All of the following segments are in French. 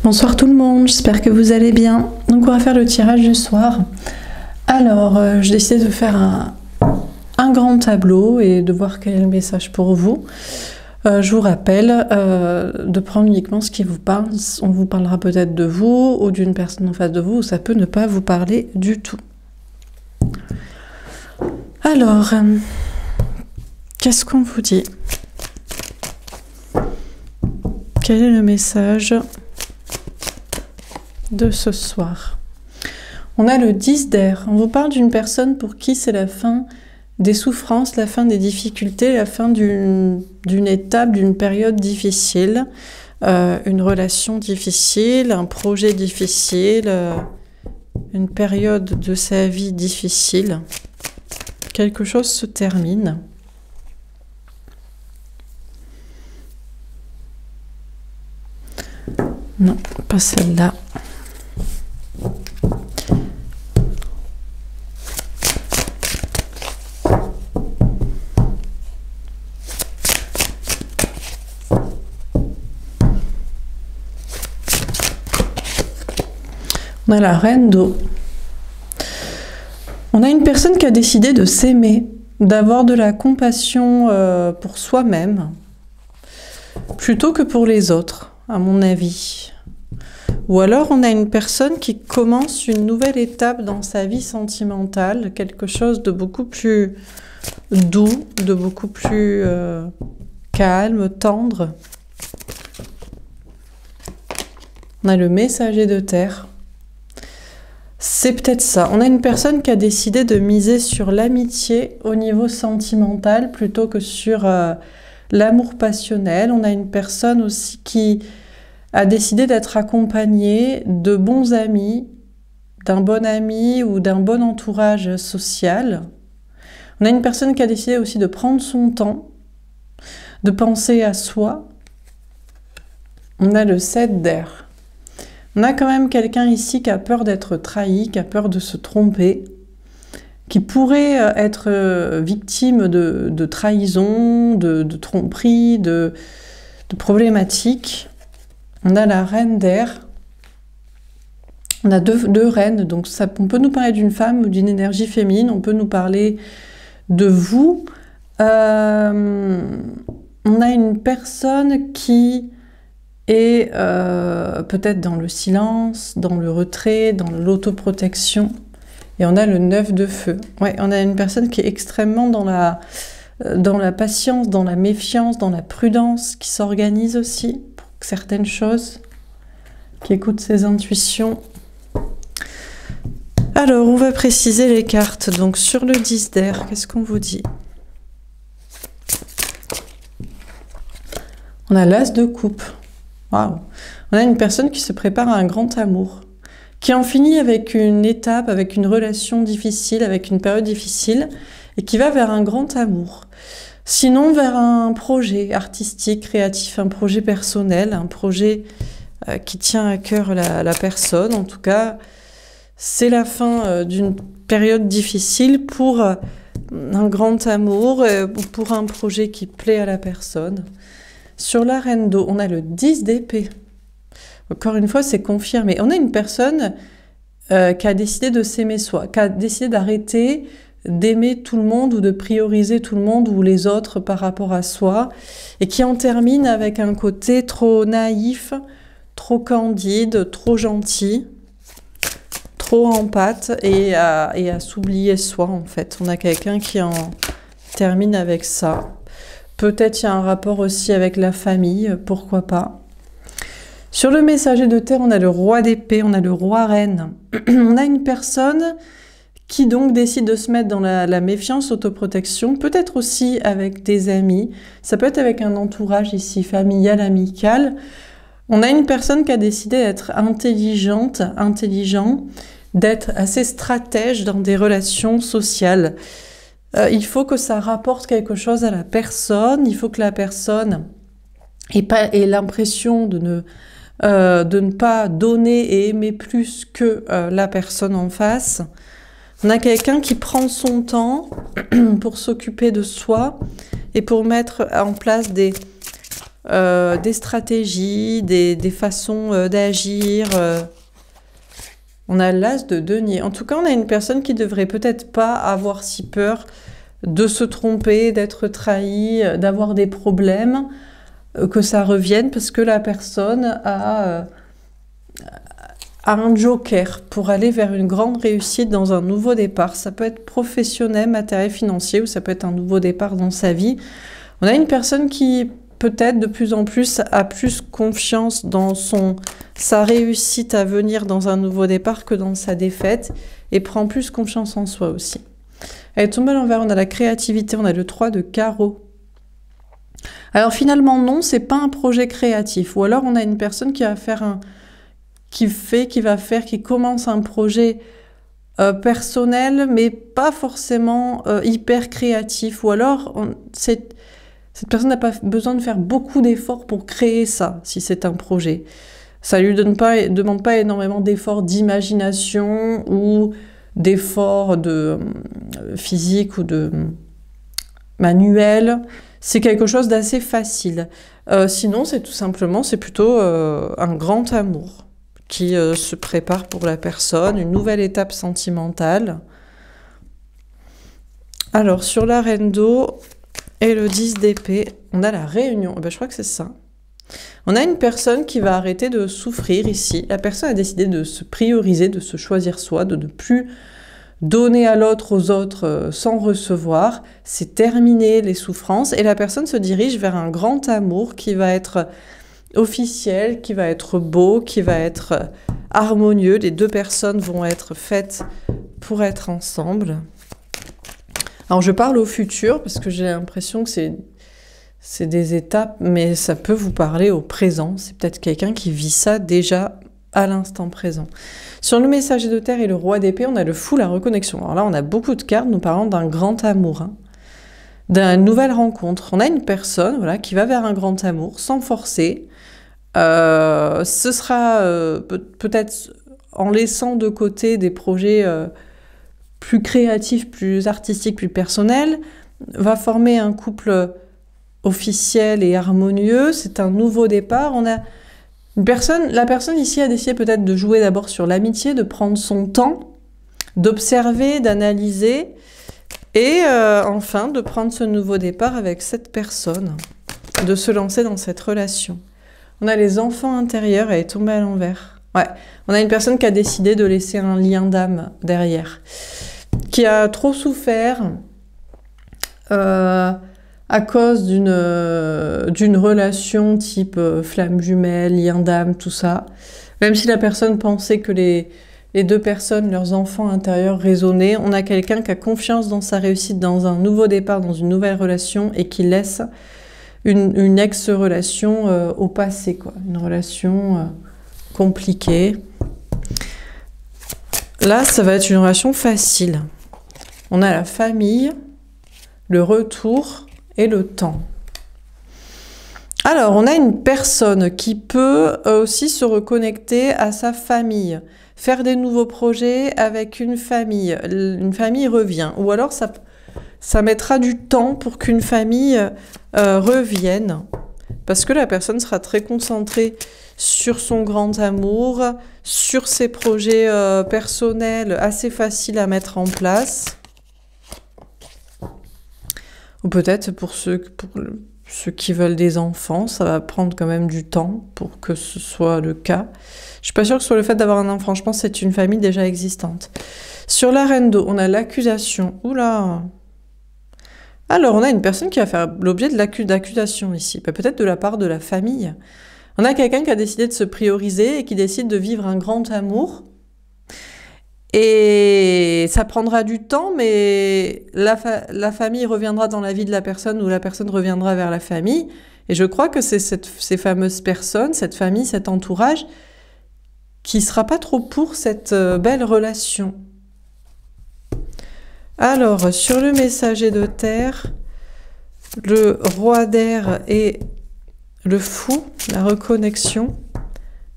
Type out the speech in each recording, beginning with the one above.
Bonsoir tout le monde, j'espère que vous allez bien. Donc on va faire le tirage du soir. Alors j'ai décidé de faire un grand tableau et de voir quel est le message pour vous. Je vous rappelle de prendre uniquement ce qui vous parle. On vous parlera peut-être de vous ou d'une personne en face de vous, ou ça peut ne pas vous parler du tout. Alors, qu'est-ce qu'on vous dit? Quel est le message de ce soir? On a le 10 d'air. On vous parle d'une personne pour qui c'est la fin des souffrances, la fin des difficultés, la fin d'une étape, d'une période difficile, une relation difficile, un projet difficile, une période de sa vie difficile. Quelque chose se termine. Non, pas celle-là. On a la reine d'eau. On a une personne qui a décidé de s'aimer, d'avoir de la compassion pour soi-même, plutôt que pour les autres, à mon avis. Ou alors on a une personne qui commence une nouvelle étape dans sa vie sentimentale, quelque chose de beaucoup plus doux, de beaucoup plus calme, tendre. On a le messager de terre. C'est peut-être ça. On a une personne qui a décidé de miser sur l'amitié au niveau sentimental plutôt que sur l'amour passionnel. On a une personne aussi qui a décidé d'être accompagnée de bons amis, d'un bon ami ou d'un bon entourage social. On a une personne qui a décidé aussi de prendre son temps, de penser à soi. On a le 7 d'air. On a quand même quelqu'un ici qui a peur d'être trahi, qui a peur de se tromper, qui pourrait être victime de trahison, de tromperie, de problématiques. On a la reine d'air. On a deux reines, donc on peut nous parler d'une femme ou d'une énergie féminine, on peut nous parler de vous. On a une personne qui est peut-être dans le silence, dans le retrait, dans l'autoprotection. Et on a le 9 de feu. Ouais, on a une personne qui est extrêmement dans la patience, dans la méfiance, dans la prudence, qui s'organise aussi pour certaines choses, qui écoute ses intuitions. Alors, on va préciser les cartes. Donc, sur le 10 d'air, qu'est-ce qu'on vous dit? On a l'as de coupe. Waouh. On a une personne qui se prépare à un grand amour, qui en finit avec une étape, avec une relation difficile, avec une période difficile, et qui va vers un grand amour. Sinon, vers un projet artistique, créatif, un projet personnel, un projet qui tient à cœur la personne. En tout cas, c'est la fin d'une période difficile pour un grand amour, pour un projet qui plaît à la personne. Sur la reine d'eau, on a le 10 d'épée. Encore une fois, c'est confirmé. On a une personne qui a décidé de s'aimer soi, qui a décidé d'arrêter d'aimer tout le monde ou de prioriser tout le monde ou les autres par rapport à soi, et qui en termine avec un côté trop naïf, trop candide, trop gentil, trop empathe et à s'oublier soi en fait. On a quelqu'un qui en termine avec ça. Peut-être il y a un rapport aussi avec la famille, pourquoi pas. Sur le messager de terre, on a le roi d'épée, on a le roi reine. On a une personne qui donc décide de se mettre dans la méfiance, autoprotection, peut-être aussi avec des amis. Ça peut être avec un entourage ici, familial, amical. On a une personne qui a décidé d'être intelligent, d'être assez stratège dans des relations sociales. Il faut que ça rapporte quelque chose à la personne, il faut que la personne ait l'impression de ne pas donner et aimer plus que la personne en face. On a quelqu'un qui prend son temps pour s'occuper de soi et pour mettre en place des des stratégies, des façons d'agir. On a l'as de denier. En tout cas, on a une personne qui devrait peut-être pas avoir si peur de se tromper, d'être trahi, d'avoir des problèmes, que ça revienne, parce que la personne a un joker pour aller vers une grande réussite dans un nouveau départ. Ça peut être professionnel, matériel, financier, ou ça peut être un nouveau départ dans sa vie. On a une personne qui peut-être de plus en plus a plus confiance dans sa réussite à venir dans un nouveau départ que dans sa défaite, et prend plus confiance en soi aussi. Elle tombe à l'envers, on a la créativité, on a le 3 de carreau. Alors finalement non, c'est pas un projet créatif, ou alors on a une personne qui va faire qui commence un projet personnel, mais pas forcément hyper créatif, ou alors cette personne n'a pas besoin de faire beaucoup d'efforts pour créer ça, si c'est un projet. Ça lui demande pas énormément d'efforts d'imagination ou d'efforts physique ou de manuel. C'est quelque chose d'assez facile. Sinon, c'est plutôt un grand amour qui se prépare pour la personne, une nouvelle étape sentimentale. Alors, sur la reine d'eau et le 10 d'épée, on a la réunion. Je crois que c'est ça. On a une personne qui va arrêter de souffrir ici. La personne a décidé de se prioriser, de se choisir soi, de ne plus donner à l'autre, aux autres, sans recevoir. C'est terminé les souffrances. Et la personne se dirige vers un grand amour qui va être officiel, qui va être beau, qui va être harmonieux. Les deux personnes vont être faites pour être ensemble. Alors je parle au futur parce que j'ai l'impression que c'est des étapes, mais ça peut vous parler au présent. C'est peut-être quelqu'un qui vit ça déjà à l'instant présent. Sur le messager de terre et le roi d'épée, on a le fou, la reconnexion. Alors là, on a beaucoup de cartes nous parlant d'un grand amour, d'une nouvelle rencontre. On a une personne voilà, qui va vers un grand amour sans forcer. Ce sera peut-être en laissant de côté des projets plus créatifs, plus artistiques, plus personnels, va former un couple officiel et harmonieux. C'est un nouveau départ. On a la personne ici a décidé peut-être de jouer d'abord sur l'amitié, de prendre son temps, d'observer, d'analyser, et enfin de prendre ce nouveau départ avec cette personne, de se lancer dans cette relation. On a les enfants intérieurs, elle est tombée à l'envers. Ouais, on a une personne qui a décidé de laisser un lien d'âme derrière, qui a trop souffert à cause d'une relation type flamme jumelle, lien d'âme, tout ça. Même si la personne pensait que les deux personnes, leurs enfants intérieurs résonnaient, on a quelqu'un qui a confiance dans sa réussite, dans un nouveau départ, dans une nouvelle relation, et qui laisse une ex-relation au passé, quoi. Une relation compliquée. Là, ça va être une relation facile. On a la famille, le retour et le temps. Alors, on a une personne qui peut aussi se reconnecter à sa famille, faire des nouveaux projets avec une famille. Une famille revient. Ou alors, ça mettra du temps pour qu'une famille revienne. Parce que la personne sera très concentrée sur son grand amour, sur ses projets personnels assez faciles à mettre en place. Ou peut-être pour ceux qui veulent des enfants, ça va prendre quand même du temps pour que ce soit le cas. Je suis pas sûre que sur le fait d'avoir un enfant, je pense que c'est une famille déjà existante. Sur la reine d'eau, on a l'accusation. Oula! Alors, on a une personne qui va faire l'objet de l'accusation ici, peut-être de la part de la famille. On a quelqu'un qui a décidé de se prioriser et qui décide de vivre un grand amour. Et ça prendra du temps, mais la famille reviendra dans la vie de la personne ou la personne reviendra vers la famille. Et je crois que c'est ces fameuses personnes, cette famille, cet entourage, qui ne sera pas trop pour cette belle relation. Alors, sur le messager de terre, le roi d'air et le fou, la reconnexion,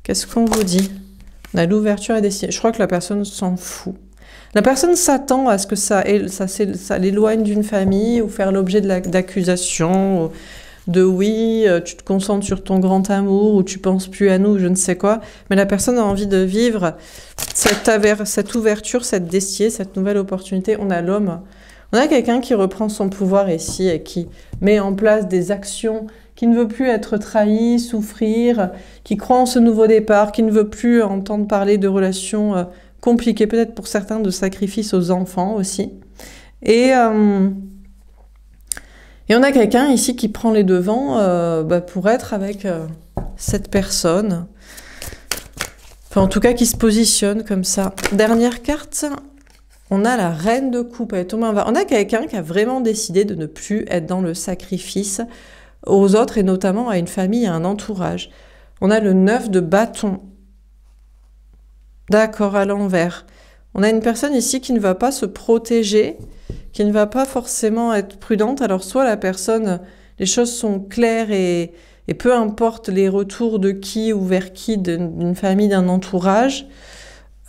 qu'est-ce qu'on vous dit ? On a l'ouverture et décider. Je crois que la personne s'en fout. La personne s'attend à ce que ça l'éloigne d'une famille ou faire l'objet d'accusations de oui, tu te concentres sur ton grand amour, ou tu penses plus à nous, je ne sais quoi. Mais la personne a envie de vivre cette ouverture, cette destinée, cette nouvelle opportunité. On a l'homme. On a quelqu'un qui reprend son pouvoir ici et qui met en place des actions, qui ne veut plus être trahi, souffrir, qui croit en ce nouveau départ, qui ne veut plus entendre parler de relations compliquées, peut-être pour certains de sacrifices aux enfants aussi. Et on a quelqu'un ici qui prend les devants pour être avec cette personne. Enfin, en tout cas, qui se positionne comme ça. Dernière carte. On a la reine de coupe, elle est tombée en bas. On a quelqu'un qui a vraiment décidé de ne plus être dans le sacrifice aux autres et notamment à une famille, à un entourage. On a le 9 de bâton. D'accord, à l'envers. On a une personne ici qui ne va pas se protéger, qui ne va pas forcément être prudente. Alors soit la personne, les choses sont claires et peu importe les retours de qui ou vers qui, d'une famille, d'un entourage.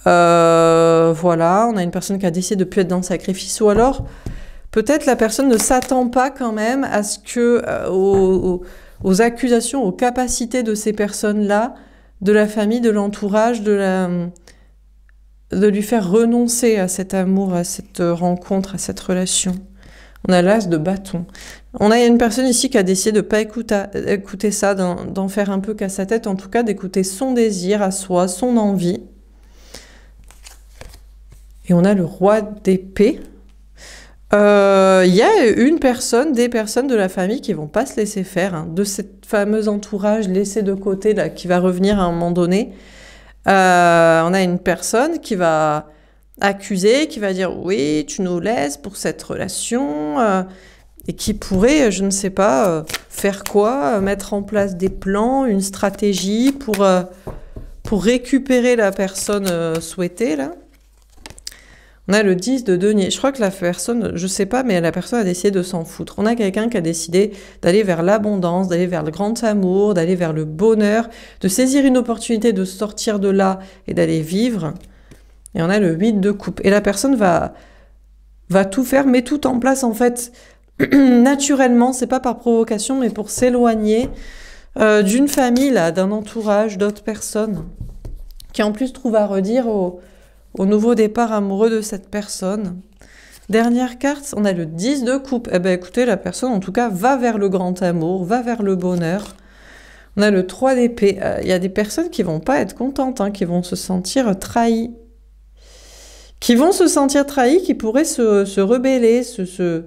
Voilà, on a une personne qui a décidé de ne plus être dans le sacrifice, ou alors peut-être la personne ne s'attend pas quand même à ce que aux accusations, aux capacités de ces personnes-là, de la famille, de l'entourage, de lui faire renoncer à cet amour, à cette rencontre, à cette relation. On a l'as de bâton. On a une personne ici qui a décidé de ne pas écouter ça, d'en faire un peu qu'à sa tête, en tout cas d'écouter son désir à soi, son envie. Et on a le roi d'épée. Il y a des personnes de la famille qui vont pas se laisser faire, hein, de cette fameuse entourage laissé de côté là, qui va revenir à un moment donné. On a une personne qui va accuser, qui va dire oui, tu nous laisses pour cette relation, et qui pourrait, je ne sais pas, faire quoi, mettre en place des plans, une stratégie pour récupérer la personne souhaitée là. On a le 10 de denier. Je crois que la personne, je sais pas, mais la personne a décidé de s'en foutre. On a quelqu'un qui a décidé d'aller vers l'abondance, d'aller vers le grand amour, d'aller vers le bonheur, de saisir une opportunité, de sortir de là et d'aller vivre. Et on a le 8 de coupe. Et la personne va tout faire, mais tout en place en fait, naturellement, c'est pas par provocation, mais pour s'éloigner d'une famille, là, d'un entourage, d'autres personnes, qui en plus trouve à redire au nouveau départ amoureux de cette personne. Dernière carte, on a le 10 de coupe. Eh bien, écoutez, la personne, en tout cas, va vers le grand amour, va vers le bonheur. On a le 3 d'épée. Il y a des personnes qui vont pas être contentes, hein, qui vont se sentir trahies. Qui pourraient se rebeller, se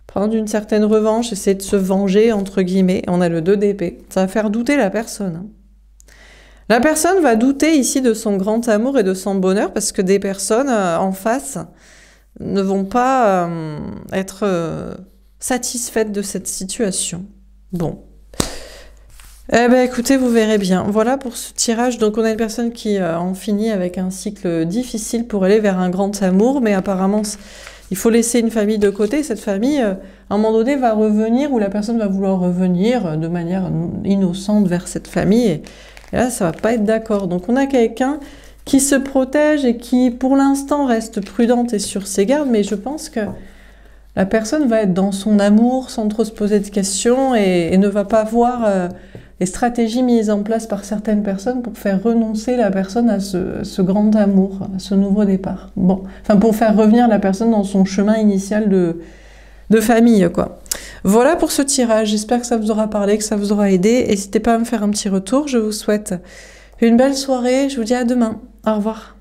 prendre une certaine revanche, essayer de se venger, entre guillemets. On a le 2 d'épée. Ça va faire douter la personne, hein. La personne va douter ici de son grand amour et de son bonheur parce que des personnes en face ne vont pas être satisfaites de cette situation. Bon. Eh bien, écoutez, vous verrez bien. Voilà pour ce tirage. Donc, on a une personne qui en finit avec un cycle difficile pour aller vers un grand amour, mais apparemment, il faut laisser une famille de côté. Cette famille, à un moment donné, va revenir, ou la personne va vouloir revenir de manière innocente vers cette famille. Et là, ça va pas être d'accord. Donc, on a quelqu'un qui se protège et qui, pour l'instant, reste prudente et sur ses gardes. Mais je pense que la personne va être dans son amour sans trop se poser de questions et ne va pas voir les stratégies mises en place par certaines personnes pour faire renoncer la personne à ce grand amour, à ce nouveau départ. Bon, enfin, pour faire revenir la personne dans son chemin initial de famille, quoi. Voilà pour ce tirage, j'espère que ça vous aura parlé, que ça vous aura aidé. N'hésitez pas à me faire un petit retour, je vous souhaite une belle soirée, je vous dis à demain. Au revoir.